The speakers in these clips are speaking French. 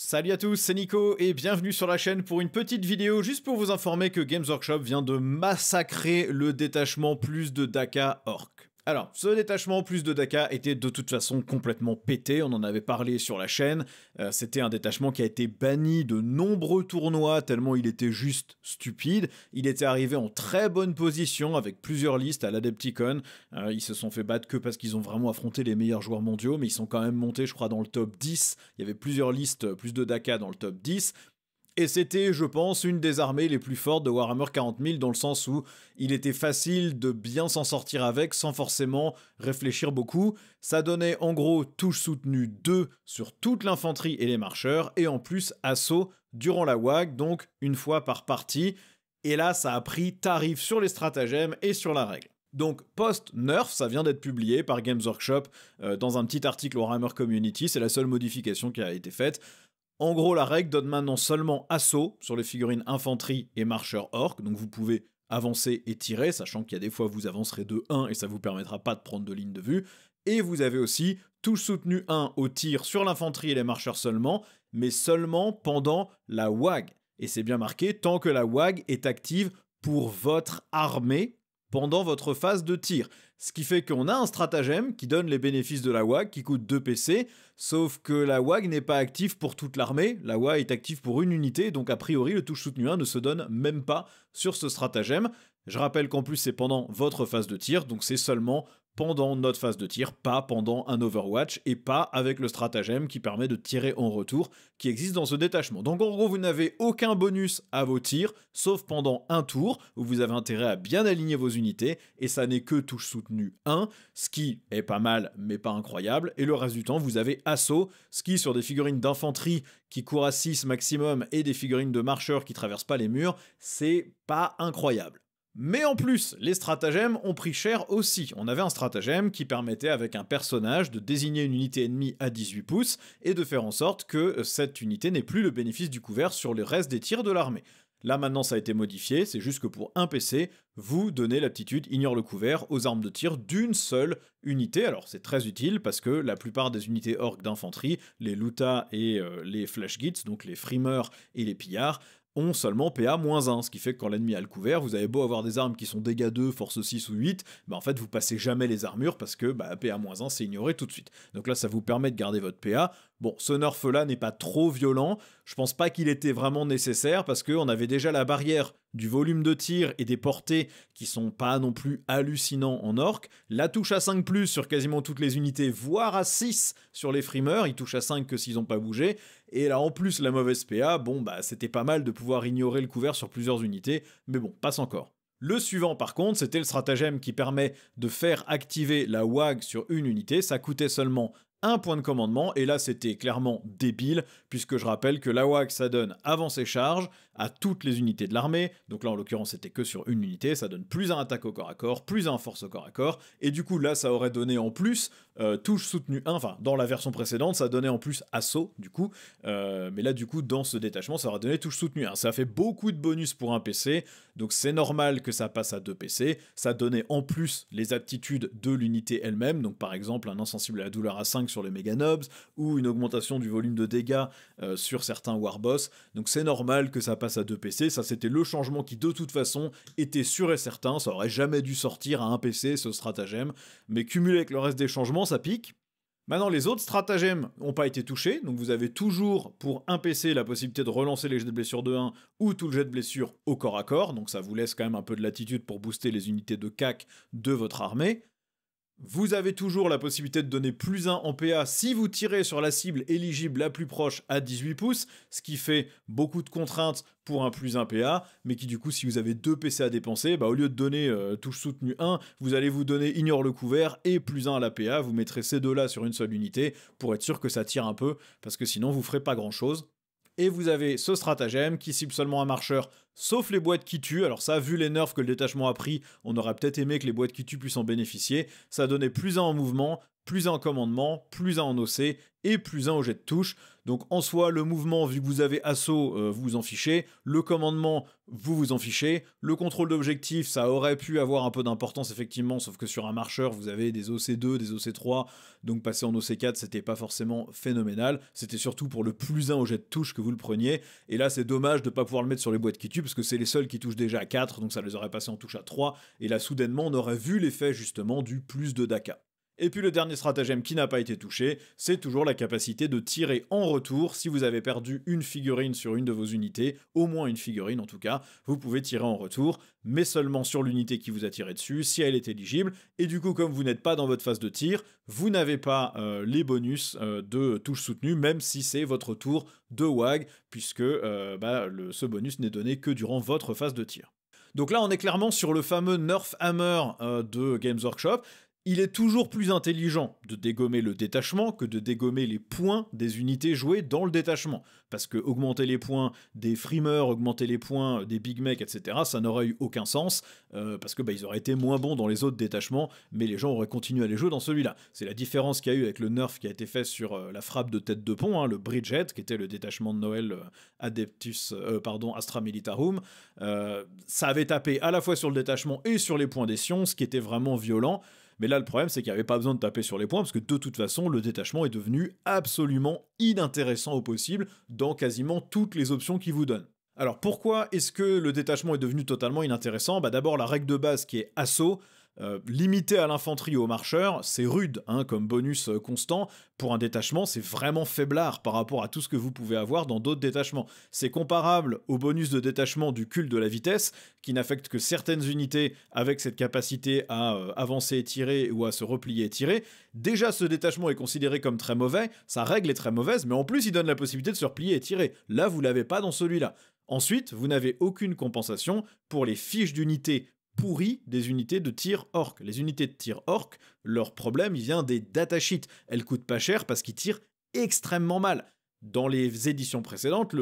Salut à tous, c'est Nico et bienvenue sur la chaîne pour une petite vidéo juste pour vous informer que Games Workshop vient de massacrer le détachement plus de Daka Orc. Alors, ce détachement plus de Daka était de toute façon complètement pété, on en avait parlé sur la chaîne, c'était un détachement qui a été banni de nombreux tournois tellement il était juste stupide, il était arrivé en très bonne position avec plusieurs listes à l'Adepticon, ils se sont fait battre que parce qu'ils ont vraiment affronté les meilleurs joueurs mondiaux, mais ils sont quand même montés je crois dans le top 10, il y avait plusieurs listes plus de Daka dans le top 10, et c'était, je pense, une des armées les plus fortes de Warhammer 40 000 dans le sens où il était facile de bien s'en sortir avec sans forcément réfléchir beaucoup. Ça donnait en gros touche soutenue 2 sur toute l'infanterie et les marcheurs et en plus assaut durant la WAG, donc une fois par partie. Et là, ça a pris tarif sur les stratagèmes et sur la règle. Donc post-nerf, ça vient d'être publié par Games Workshop dans un petit article Warhammer Community, c'est la seule modification qui a été faite. En gros, la règle donne maintenant seulement assaut sur les figurines infanterie et marcheurs orc, donc vous pouvez avancer et tirer, sachant qu'il y a des fois vous avancerez de 1 et ça vous permettra pas de prendre de ligne de vue. Et vous avez aussi touche soutenue 1 au tir sur l'infanterie et les marcheurs seulement, mais seulement pendant la WAG. Et c'est bien marqué, tant que la WAG est active pour votre armée pendant votre phase de tir. Ce qui fait qu'on a un stratagème qui donne les bénéfices de la WAG, qui coûte 2 PC, sauf que la WAG n'est pas active pour toute l'armée, la WAG est active pour une unité, donc a priori le touche soutenu 1 ne se donne même pas sur ce stratagème. Je rappelle qu'en plus c'est pendant votre phase de tir, donc c'est seulement pendant notre phase de tir, pas pendant un Overwatch, et pas avec le stratagème qui permet de tirer en retour, qui existe dans ce détachement. Donc en gros, vous n'avez aucun bonus à vos tirs, sauf pendant un tour, où vous avez intérêt à bien aligner vos unités, et ça n'est que touche soutenue 1, ce qui est pas mal, mais pas incroyable, et le reste du temps, vous avez assaut, ce qui, sur des figurines d'infanterie qui courent à 6 maximum, et des figurines de marcheurs qui traversent pas les murs, c'est pas incroyable. Mais en plus, les stratagèmes ont pris cher aussi. On avait un stratagème qui permettait avec un personnage de désigner une unité ennemie à 18 pouces et de faire en sorte que cette unité n'ait plus le bénéfice du couvert sur le reste des tirs de l'armée. Là maintenant ça a été modifié, c'est juste que pour un PC, vous donnez l'aptitude ignore le couvert aux armes de tir d'une seule unité. Alors c'est très utile parce que la plupart des unités orques d'infanterie, les Luta et les Flash Gits, donc les frimeurs et les pillards, ont seulement PA-1, ce qui fait que quand l'ennemi a le couvert, vous avez beau avoir des armes qui sont dégâts 2, force 6 ou 8, bah en fait vous passez jamais les armures parce que PA-1 c'est ignoré tout de suite. Donc là ça vous permet de garder votre PA. Bon, ce nerf là n'est pas trop violent, je pense pas qu'il était vraiment nécessaire parce qu'on avait déjà la barrière du volume de tir et des portées qui sont pas non plus hallucinants en orc, la touche à 5+, sur quasiment toutes les unités, voire à 6 sur les frimeurs, ils touchent à 5 que s'ils ont pas bougé, et là en plus la mauvaise PA, bon bah c'était pas mal de pouvoir ignorer le couvert sur plusieurs unités, mais bon, passe encore. Le suivant par contre, c'était le stratagème qui permet de faire activer la WAG sur une unité, ça coûtait seulement un point de commandement, et là c'était clairement débile, puisque je rappelle que la WAG ça donne avant ses charges à toutes les unités de l'armée, donc là en l'occurrence c'était que sur une unité, ça donne plus un attaque au corps à corps, plus un force au corps à corps, et du coup là ça aurait donné en plus touche soutenue 1, enfin dans la version précédente ça donnait en plus assaut du coup, mais là du coup dans ce détachement ça aurait donné touche soutenue 1, ça fait beaucoup de bonus pour un PC, donc c'est normal que ça passe à 2 PC, ça donnait en plus les aptitudes de l'unité elle-même, donc par exemple un insensible à la douleur à 5 sur les méga nobs, ou une augmentation du volume de dégâts sur certains warboss, donc c'est normal que ça passe à 2 PC, ça c'était le changement qui de toute façon était sûr et certain, ça aurait jamais dû sortir à un PC ce stratagème, mais cumulé avec le reste des changements ça pique. Maintenant, les autres stratagèmes n'ont pas été touchés, donc vous avez toujours pour un PC la possibilité de relancer les jets de blessure de 1 ou tout le jet de blessure au corps à corps, donc ça vous laisse quand même un peu de latitude pour booster les unités de CAC de votre armée. Vous avez toujours la possibilité de donner plus 1 en PA si vous tirez sur la cible éligible la plus proche à 18 pouces, ce qui fait beaucoup de contraintes pour un plus 1 PA, mais qui du coup si vous avez 2 PC à dépenser, au lieu de donner touche soutenue 1, vous allez vous donner ignore le couvert et plus 1 à la PA, vous mettrez ces deux là sur une seule unité pour être sûr que ça tire un peu, parce que sinon vous ferez pas grand chose. Et vous avez ce stratagème qui cible seulement un marcheur sauf les boîtes qui tuent. Alors ça, vu les nerfs que le détachement a pris, on aurait peut-être aimé que les boîtes qui tuent puissent en bénéficier. Ça donnait plus 1 en mouvement, plus 1 en commandement, plus 1 en OC et plus 1 au jet de touche. Donc en soi, le mouvement, vu que vous avez assaut, vous vous en fichez. Le commandement, vous vous en fichez. Le contrôle d'objectif, ça aurait pu avoir un peu d'importance effectivement, sauf que sur un marcheur, vous avez des OC2, des OC3, donc passer en OC4, c'était pas forcément phénoménal. C'était surtout pour le plus 1 au jet de touche que vous le preniez. Et là, c'est dommage de pas pouvoir le mettre sur les boîtes qui tuent, parce que c'est les seuls qui touchent déjà à 4, donc ça les aurait passés en touche à 3. Et là, soudainement, on aurait vu l'effet justement du plus de Daka. Et puis le dernier stratagème qui n'a pas été touché, c'est toujours la capacité de tirer en retour. Si vous avez perdu une figurine sur une de vos unités, au moins une figurine en tout cas, vous pouvez tirer en retour, mais seulement sur l'unité qui vous a tiré dessus, si elle est éligible. Et du coup, comme vous n'êtes pas dans votre phase de tir, vous n'avez pas les bonus de touche soutenue, même si c'est votre tour de WAG, puisque ce bonus n'est donné que durant votre phase de tir. Donc là, on est clairement sur le fameux Nerf Hammer de Games Workshop. Il est toujours plus intelligent de dégommer le détachement que de dégommer les points des unités jouées dans le détachement. Parce que augmenter les points des frimeurs, augmenter les points des big mecs, etc., ça n'aurait eu aucun sens, parce que ils auraient été moins bons dans les autres détachements, mais les gens auraient continué à les jouer dans celui-là. C'est la différence qu'il y a eu avec le nerf qui a été fait sur la frappe de tête de pont, le Bridget, qui était le détachement de Noël Astra Militarum. Ça avait tapé à la fois sur le détachement et sur les points des sions, ce qui était vraiment violent. Mais là, le problème, c'est qu'il n'y avait pas besoin de taper sur les points, parce que de toute façon, le détachement est devenu absolument inintéressant au possible dans quasiment toutes les options qu'il vous donne. Alors pourquoi est-ce que le détachement est devenu totalement inintéressant ? D'abord, la règle de base qui est assaut. Limité à l'infanterie ou aux marcheurs, c'est rude comme bonus constant. Pour un détachement, c'est vraiment faiblard par rapport à tout ce que vous pouvez avoir dans d'autres détachements. C'est comparable au bonus de détachement du culte de la vitesse, qui n'affecte que certaines unités avec cette capacité à avancer et tirer ou à se replier et tirer. Déjà, ce détachement est considéré comme très mauvais, sa règle est très mauvaise, mais en plus, il donne la possibilité de se replier et tirer. Là, vous l'avez pas dans celui-là. Ensuite, vous n'avez aucune compensation pour les fiches d'unités pourries des unités de tir orc. Les unités de tir orc, leur problème, il vient des datasheets. Elles coûtent pas cher parce qu'ils tirent extrêmement mal. Dans les éditions précédentes,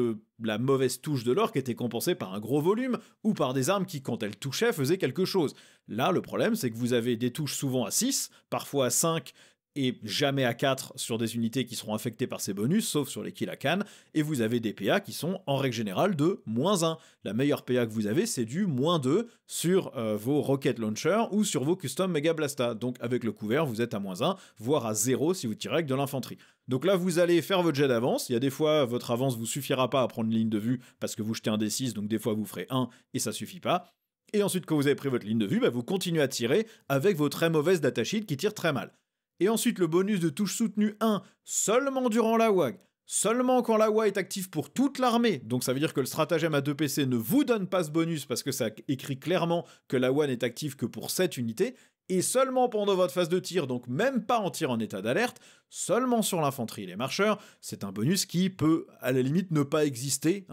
la mauvaise touche de l'orc était compensée par un gros volume ou par des armes qui, quand elles touchaient, faisaient quelque chose. Là, le problème, c'est que vous avez des touches souvent à 6, parfois à 5, et jamais à 4 sur des unités qui seront affectées par ces bonus, sauf sur les Kill à Cannes, et vous avez des PA qui sont en règle générale de -1. La meilleure PA que vous avez, c'est du -2 sur vos Rocket Launcher ou sur vos Custom Mega Blasta. Donc avec le couvert, vous êtes à -1, voire à 0 si vous tirez avec de l'infanterie. Donc là, vous allez faire votre jet d'avance. Il y a des fois, votre avance vous suffira pas à prendre une ligne de vue parce que vous jetez un D6, donc des fois vous ferez 1 et ça suffit pas. Et ensuite, quand vous avez pris votre ligne de vue, vous continuez à tirer avec vos très mauvaises datasheets qui tirent très mal. Et ensuite, le bonus de touche soutenue 1, seulement durant la WAG, seulement quand la WA est active pour toute l'armée. Donc ça veut dire que le stratagème à 2 PC ne vous donne pas ce bonus parce que ça écrit clairement que la WA n'est active que pour cette unité. Et seulement pendant votre phase de tir, donc même pas en tir en état d'alerte, seulement sur l'infanterie et les marcheurs, c'est un bonus qui peut à la limite ne pas exister.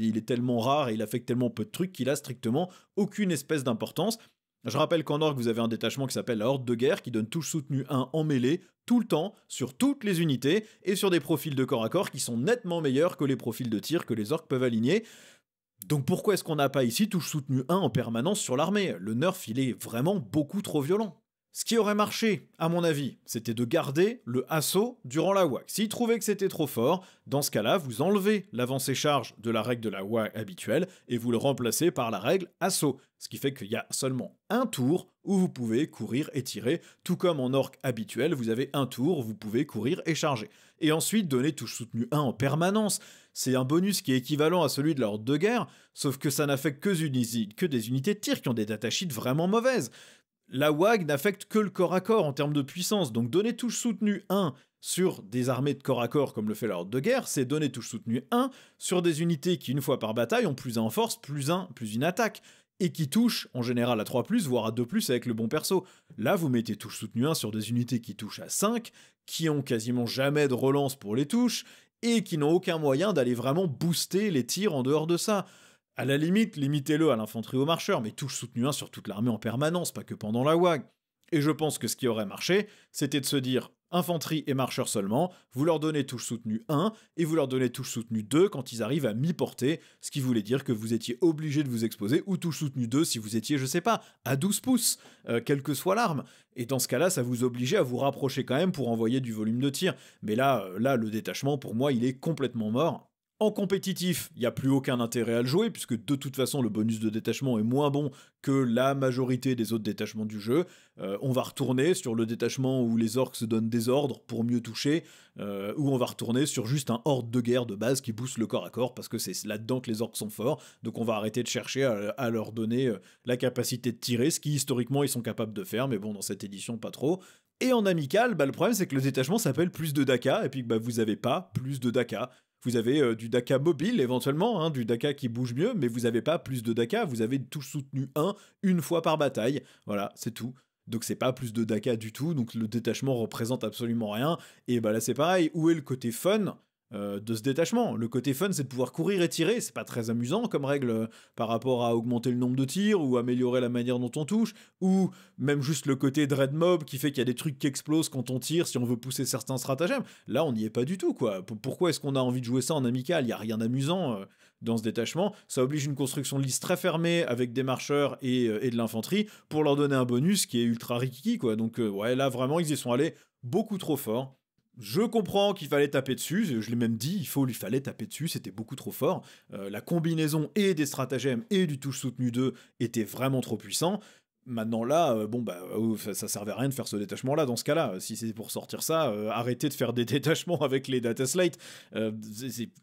Il est tellement rare et il affecte tellement peu de trucs qu'il a strictement aucune espèce d'importance. Je rappelle qu'en orc, vous avez un détachement qui s'appelle la Horde de Guerre, qui donne touche soutenue 1 en mêlée, tout le temps, sur toutes les unités, et sur des profils de corps à corps qui sont nettement meilleurs que les profils de tir que les orcs peuvent aligner. Donc pourquoi est-ce qu'on n'a pas ici touche soutenue 1 en permanence sur l'armée ? Le nerf, il est vraiment beaucoup trop violent. Ce qui aurait marché, à mon avis, c'était de garder le assaut durant la WAG. S'ils trouvaient que c'était trop fort, dans ce cas-là, vous enlevez l'avancée-charge de la règle de la WAG habituelle et vous le remplacez par la règle assaut. Ce qui fait qu'il y a seulement un tour où vous pouvez courir et tirer, tout comme en orc habituel, vous avez un tour où vous pouvez courir et charger. Et ensuite, donner touche soutenue 1 en permanence. C'est un bonus qui est équivalent à celui de la Horde de Guerre, sauf que ça n'affecte que des unités de tir qui ont des datasheets vraiment mauvaises. La WAG n'affecte que le corps à corps en termes de puissance, donc donner touche soutenue 1 sur des armées de corps à corps comme le fait la Horde de Guerre, c'est donner touche soutenue 1 sur des unités qui, une fois par bataille, ont plus 1 en force, plus 1 attaque, et qui touchent en général à 3+, voire à 2+, avec le bon perso. Là, vous mettez touche soutenue 1 sur des unités qui touchent à 5, qui ont quasiment jamais de relance pour les touches, et qui n'ont aucun moyen d'aller vraiment booster les tirs en dehors de ça. À la limite, limitez-le à l'infanterie aux marcheurs, mais touche soutenue 1 sur toute l'armée en permanence, pas que pendant la WAG. Et je pense que ce qui aurait marché, c'était de se dire, infanterie et marcheurs seulement, vous leur donnez touche soutenue 1 et vous leur donnez touche soutenue 2 quand ils arrivent à mi-portée, ce qui voulait dire que vous étiez obligé de vous exposer, ou touche soutenue 2 si vous étiez, je sais pas, à 12 pouces, quelle que soit l'arme. Et dans ce cas-là, ça vous obligeait à vous rapprocher quand même pour envoyer du volume de tir. Mais là, le détachement, pour moi, il est complètement mort. En compétitif, il n'y a plus aucun intérêt à le jouer, puisque de toute façon, le bonus de détachement est moins bon que la majorité des autres détachements du jeu. On va retourner sur le détachement où les orques se donnent des ordres pour mieux toucher, ou on va retourner sur juste un horde de guerre de base qui booste le corps à corps, parce que c'est là-dedans que les orques sont forts, donc on va arrêter de chercher à leur donner la capacité de tirer, ce qui historiquement ils sont capables de faire, mais bon, dans cette édition, pas trop. Et en amical, le problème c'est que le détachement s'appelle plus de Daka, et puis vous avez pas plus de Daka. Vous avez du Daka mobile éventuellement, du Daka qui bouge mieux, mais vous n'avez pas plus de Daka, vous avez une touche soutenue 1 une fois par bataille. Voilà, c'est tout. Donc c'est pas plus de Daka du tout, donc le détachement représente absolument rien. Et là c'est pareil, où est le côté fun de ce détachement? Le côté fun, c'est de pouvoir courir et tirer, c'est pas très amusant comme règle par rapport à augmenter le nombre de tirs ou améliorer la manière dont on touche, ou même juste le côté dread mob qui fait qu'il y a des trucs qui explosent quand on tire si on veut pousser certains stratagèmes. Là, on n'y est pas du tout, quoi. Pourquoi est-ce qu'on a envie de jouer ça en amical? Il y a rien d'amusant dans ce détachement. Ça oblige une construction de liste très fermée avec des marcheurs et de l'infanterie pour leur donner un bonus qui est ultra rikiki, quoi. Donc ouais, là vraiment, ils y sont allés beaucoup trop fort. Je comprends qu'il fallait taper dessus, je l'ai même dit, il fallait taper dessus, c'était beaucoup trop fort. La combinaison et des stratagèmes et du touche soutenu 2 était vraiment trop puissant. Maintenant là, ça servait à rien de faire ce détachement-là dans ce cas-là. Si c'est pour sortir ça, arrêtez de faire des détachements avec les data slates.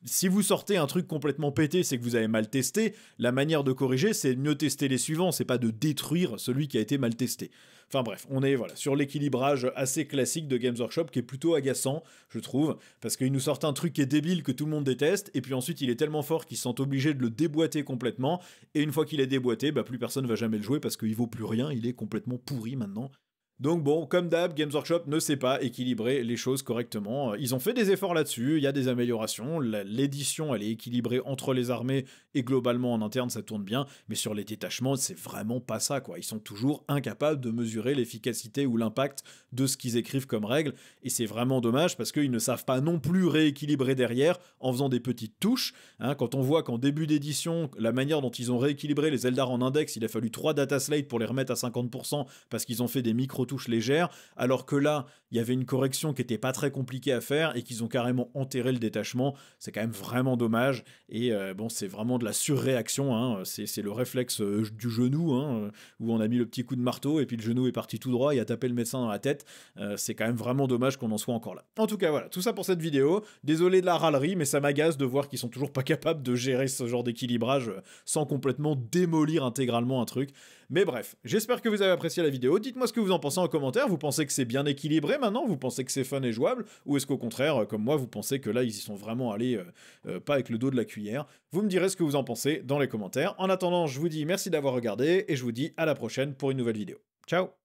Si vous sortez un truc complètement pété, c'est que vous avez mal testé. La manière de corriger, c'est de mieux tester les suivants, c'est pas de détruire celui qui a été mal testé. Enfin bref, on est sur l'équilibrage assez classique de Games Workshop qui est plutôt agaçant, je trouve, parce qu'ils nous sortent un truc qui est débile que tout le monde déteste, et puis ensuite il est tellement fort qu'ils se sentent obligés de le déboîter complètement, et une fois qu'il est déboîté, plus personne va jamais le jouer parce qu'il vaut plus rien, il est complètement pourri maintenant. Donc bon, comme d'hab, Games Workshop ne sait pas équilibrer les choses correctement. Ils ont fait des efforts là-dessus, il y a des améliorations, l'édition elle est équilibrée entre les armées et globalement en interne ça tourne bien, mais sur les détachements c'est vraiment pas ça, quoi. Ils sont toujours incapables de mesurer l'efficacité ou l'impact de ce qu'ils écrivent comme règles, et c'est vraiment dommage parce qu'ils ne savent pas non plus rééquilibrer derrière en faisant des petites touches. Quand on voit qu'en début d'édition, la manière dont ils ont rééquilibré les Eldar en index, il a fallu 3 data slates pour les remettre à 50% parce qu'ils ont fait des micro touches légères, alors que là, il y avait une correction qui était pas très compliquée à faire et qu'ils ont carrément enterré le détachement. C'est quand même vraiment dommage. Et c'est vraiment de la surréaction. C'est le réflexe du genou, où on a mis le petit coup de marteau et puis le genou est parti tout droit et a tapé le médecin dans la tête. C'est quand même vraiment dommage qu'on en soit encore là. En tout cas, voilà, tout ça pour cette vidéo. Désolé de la râlerie, mais ça m'agace de voir qu'ils sont toujours pas capables de gérer ce genre d'équilibrage sans complètement démolir intégralement un truc. Mais bref, j'espère que vous avez apprécié la vidéo. Dites-moi ce que vous en pensez en commentaire. Vous pensez que c'est bien équilibré maintenant? Vous pensez que c'est fun et jouable? Ou est-ce qu'au contraire, comme moi, vous pensez que là, ils y sont vraiment allés pas avec le dos de la cuillère? Vous me direz ce que vous en pensez dans les commentaires. En attendant, je vous dis merci d'avoir regardé et je vous dis à la prochaine pour une nouvelle vidéo. Ciao!